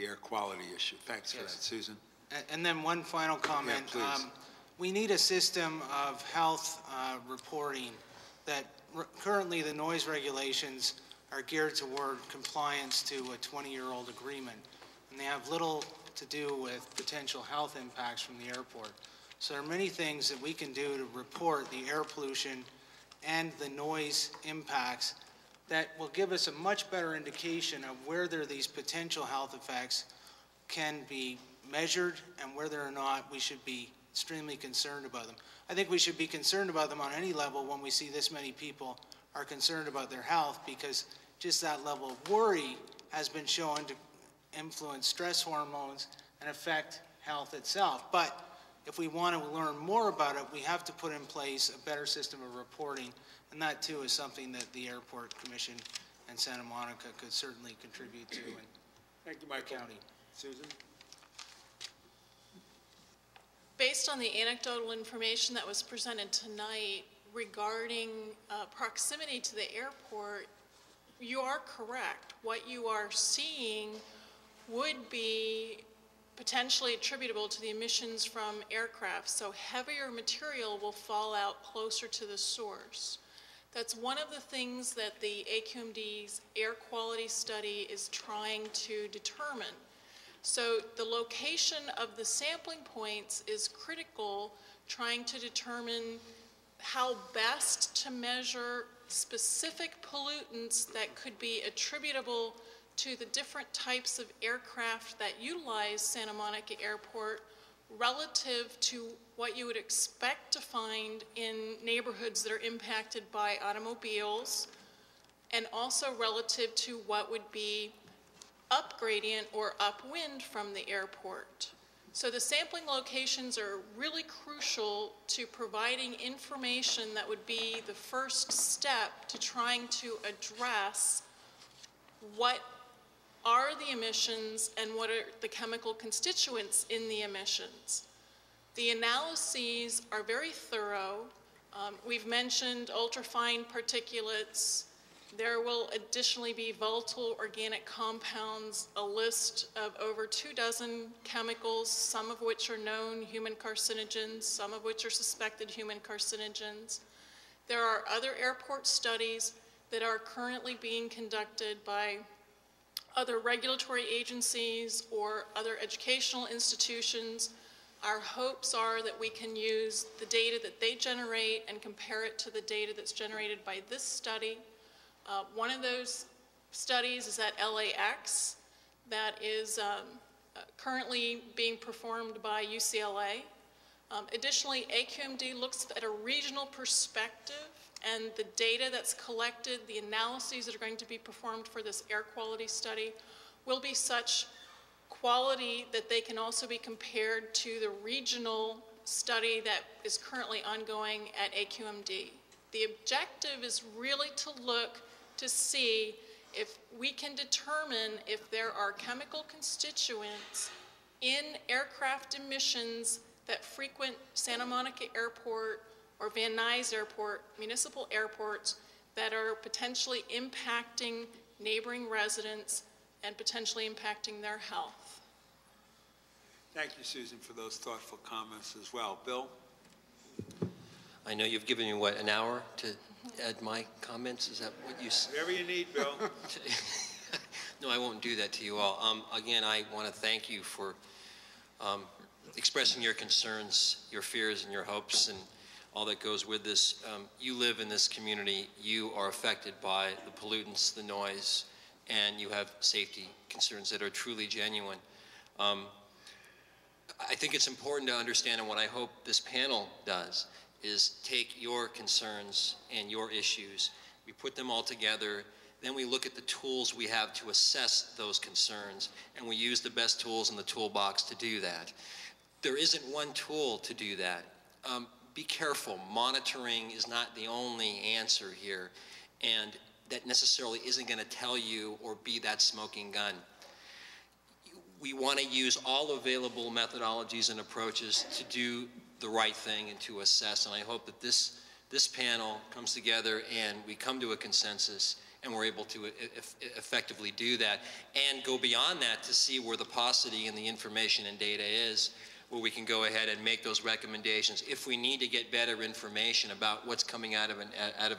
the air quality issue. Thanks for that, Susan. And then one final comment. Yeah, please. We need a system of health reporting that currently the noise regulations are geared toward compliance to a 20-year-old agreement, and they have little to do with potential health impacts from the airport. So there are many things that we can do to report the air pollution and the noise impacts that will give us a much better indication of whether these potential health effects can be measured and whether or not we should be extremely concerned about them. I think we should be concerned about them on any level when we see this many people are concerned about their health, because just that level of worry has been shown to influence stress hormones and affect health itself. But if we want to learn more about it, we have to put in place a better system of reporting, and that too is something that the Airport Commission and Santa Monica could certainly contribute to in Thank you, Michael. county. Susan? Based on the anecdotal information that was presented tonight regarding proximity to the airport, you are correct. What you are seeing would be potentially attributable to the emissions from aircraft, so heavier material will fall out closer to the source. That's one of the things that the AQMD's air quality study is trying to determine. So the location of the sampling points is critical, trying to determine how best to measure specific pollutants that could be attributable to the different types of aircraft that utilize Santa Monica Airport relative to what you would expect to find in neighborhoods that are impacted by automobiles, and also relative to what would be upgradient or upwind from the airport. So the sampling locations are really crucial to providing information that would be the first step to trying to address what are the emissions and what are the chemical constituents in the emissions. The analyses are very thorough. We've mentioned ultrafine particulates. There will additionally be volatile organic compounds, a list of over 24 chemicals, some of which are known human carcinogens, some of which are suspected human carcinogens. There are other airport studies that are currently being conducted by other regulatory agencies or other educational institutions. Our hopes are that we can use the data that they generate and compare it to the data that's generated by this study. One of those studies is at LAX that is currently being performed by UCLA. Additionally, AQMD looks at a regional perspective, and the data that's collected, the analyses that are going to be performed for this air quality study will be such quality that they can also be compared to the regional study that is currently ongoing at AQMD. The objective is really to look to see if we can determine if there are chemical constituents in aircraft emissions that frequent Santa Monica Airport or Van Nuys Airport, municipal airports, that are potentially impacting neighboring residents and potentially impacting their health. Thank you, Susan, for those thoughtful comments as well. Bill? I know you've given me, what, an hour to add my comments? Is that what you said? Whatever you need, Bill. No, I won't do that to you all. Again, I want to thank you for expressing your concerns, your fears, and your hopes, and all that goes with this. You live in this community. You are affected by the pollutants, the noise, and you have safety concerns that are truly genuine. I think it's important to understand, and what I hope this panel does, is take your concerns and your issues, we put them all together, then we look at the tools we have to assess those concerns, and we use the best tools in the toolbox to do that. There isn't one tool to do that. Be careful. Monitoring is not the only answer here, and that necessarily isn't going to tell you or be that smoking gun. We want to use all available methodologies and approaches to do the right thing and to assess, and I hope that this panel comes together and we come to a consensus and we're able to effectively do that and go beyond that to see where the paucity in the information and data is, where we can go ahead and make those recommendations. If we need to get better information about what's coming out of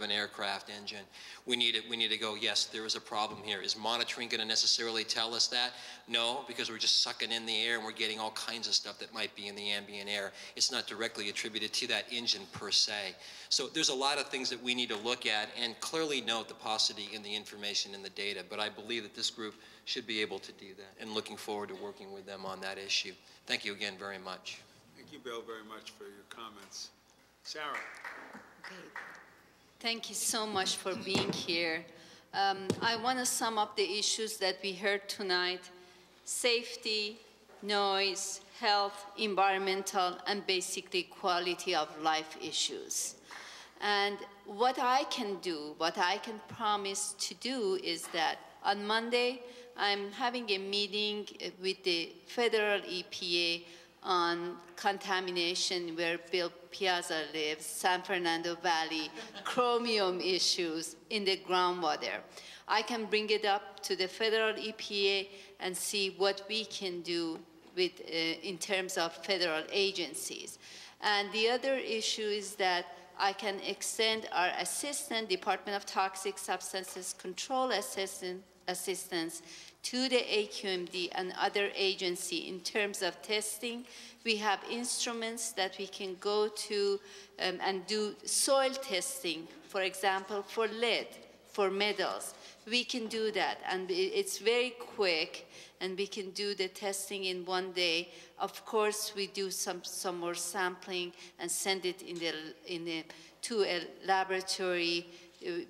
an aircraft engine, we need to go, yes, there is a problem here. Is monitoring going to necessarily tell us that? No, because we're just sucking in the air and we're getting all kinds of stuff that might be in the ambient air. It's not directly attributed to that engine per se. So there's a lot of things that we need to look at and clearly note the paucity in the information and the data, but I believe that this group should be able to do that, and looking forward to working with them on that issue. Thank you again very much. Thank you, Bill, very much for your comments. Sarah. Okay. Thank you so much for being here. I want to sum up the issues that we heard tonight: safety, noise, health, environmental, and basically quality of life issues. And what I can do, what I can promise to do is that on Monday, I'm having a meeting with the federal EPA on contamination where Bill Piazza lives, San Fernando Valley, chromium issues in the groundwater. I can bring it up to the federal EPA and see what we can do with, in terms of federal agencies. And the other issue is that I can extend our assistant, Department of Toxic Substances Control assistance to the AQMD and other agency in terms of testing. We have instruments that we can go to and do soil testing, for example, for lead, for metals. We can do that, and it's very quick, and we can do the testing in one day. Of course, we do some more sampling and send it to a laboratory,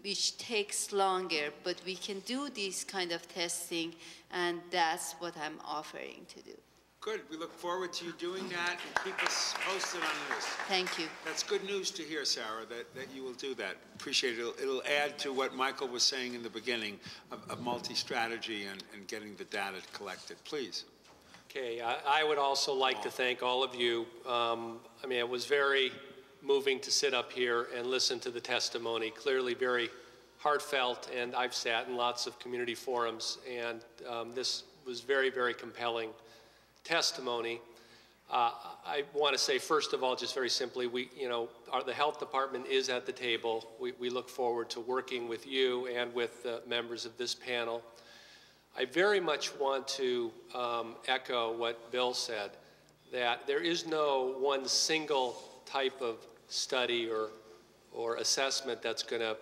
which takes longer, but we can do these kind of testing, and that's what I'm offering to do. Good. We look forward to you doing that, and keep us posted on this. Thank you. That's good news to hear, Sarah, that you will do that. Appreciate it. It'll add to what Michael was saying in the beginning of multi-strategy and getting the data collected. Please. Okay. I would also like to thank all of you. I mean, it was very moving to sit up here and listen to the testimony, clearly very heartfelt, and I've sat in lots of community forums, and this was very, very compelling testimony. I want to say, first of all, just very simply, the health department is at the table. We look forward to working with you and with the members of this panel. I very much want to echo what Bill said, that there is no one single type of study or assessment that's going to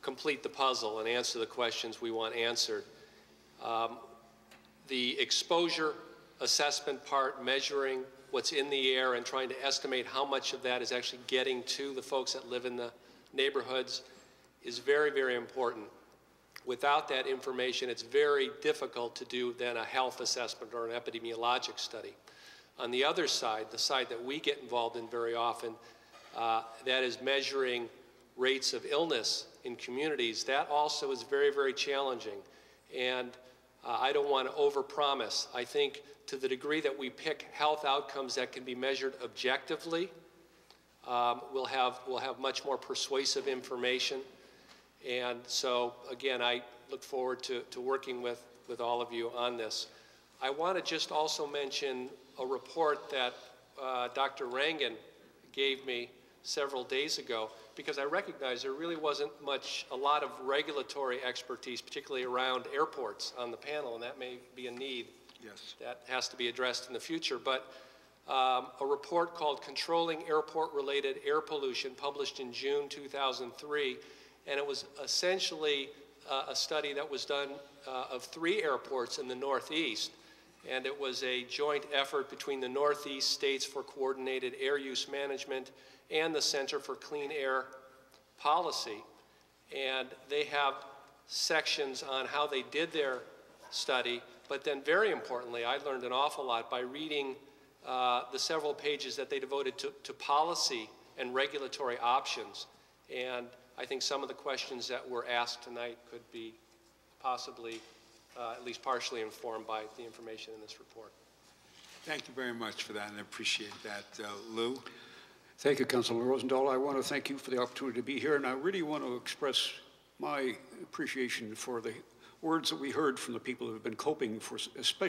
complete the puzzle and answer the questions we want answered. The exposure assessment part, measuring what's in the air and trying to estimate how much of that is actually getting to the folks that live in the neighborhoods, is very, very important. Without that information, it's very difficult to do then a health assessment or an epidemiologic study. On the other side, the side that we get involved in very often, that is measuring rates of illness in communities, that also is very, very challenging. And I don't want to overpromise. I think to the degree that we pick health outcomes that can be measured objectively, we'll have much more persuasive information. And so, again, I look forward to working with all of you on this. I want to just also mention a report that Dr. Rangan gave me several days ago, because I recognize there really wasn't a lot of regulatory expertise, particularly around airports, on the panel, and that may be a need that has to be addressed in the future. But a report called Controlling Airport-Related Air Pollution, published in June 2003, and it was essentially a study that was done of 3 airports in the Northeast, and it was a joint effort between the Northeast States for Coordinated Air Use Management and the Center for Clean Air Policy. And they have sections on how they did their study, but then very importantly, I learned an awful lot by reading the several pages that they devoted to policy and regulatory options. And I think some of the questions that were asked tonight could be possibly at least partially informed by the information in this report. Thank you very much for that, and I appreciate that. Lou? Thank you, Councilor Rosendahl. I want to thank you for the opportunity to be here, and I really want to express my appreciation for the words that we heard from the people who have been coping for especially